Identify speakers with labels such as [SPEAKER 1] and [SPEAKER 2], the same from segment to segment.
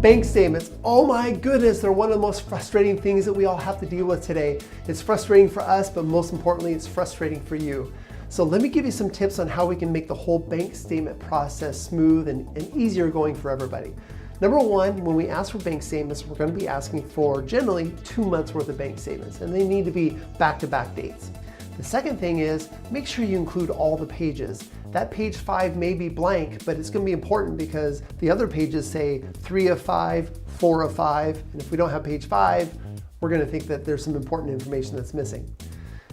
[SPEAKER 1] Bank statements, oh my goodness, they're one of the most frustrating things that we all have to deal with today. It's frustrating for us, but most importantly, it's frustrating for you. So let me give you some tips on how we can make the whole bank statement process smooth and easier going for everybody. Number one, when we ask for bank statements, we're going to be asking for generally 2 months worth of bank statements, and they need to be back-to-back dates. The second thing is, make sure you include all the pages. That page 5 may be blank, but it's going to be important because the other pages say 3 of 5, 4 of 5, and if we don't have page 5, we're going to think that there's some important information that's missing.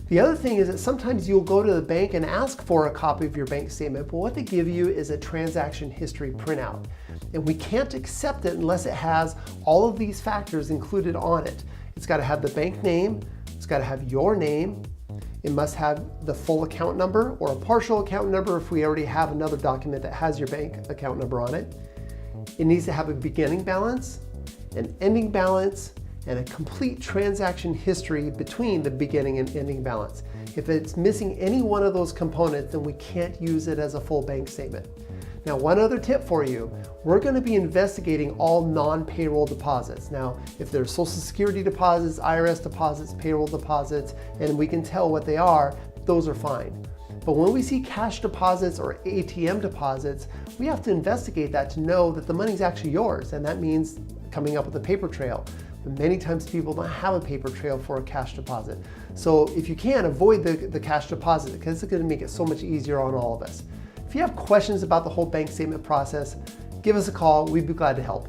[SPEAKER 1] The other thing is that sometimes you'll go to the bank and ask for a copy of your bank statement, but what they give you is a transaction history printout. And we can't accept it unless it has all of these factors included on it. It's got to have the bank name, it's got to have your name, it must have the full account number or a partial account number if we already have another document that has your bank account number on it. It needs to have a beginning balance, an ending balance, and a complete transaction history between the beginning and ending balance. If it's missing any one of those components, then we can't use it as a full bank statement. Now, one other tip for you, we're going to be investigating all non-payroll deposits. Now, if there's Social Security deposits, IRS deposits, payroll deposits, and we can tell what they are, those are fine. But when we see cash deposits or ATM deposits, we have to investigate that to know that the money's actually yours, and that means coming up with a paper trail. But many times people don't have a paper trail for a cash deposit. So if you can, avoid the cash deposit because it's going to make it so much easier on all of us. If you have questions about the whole bank statement process, give us a call. We'd be glad to help.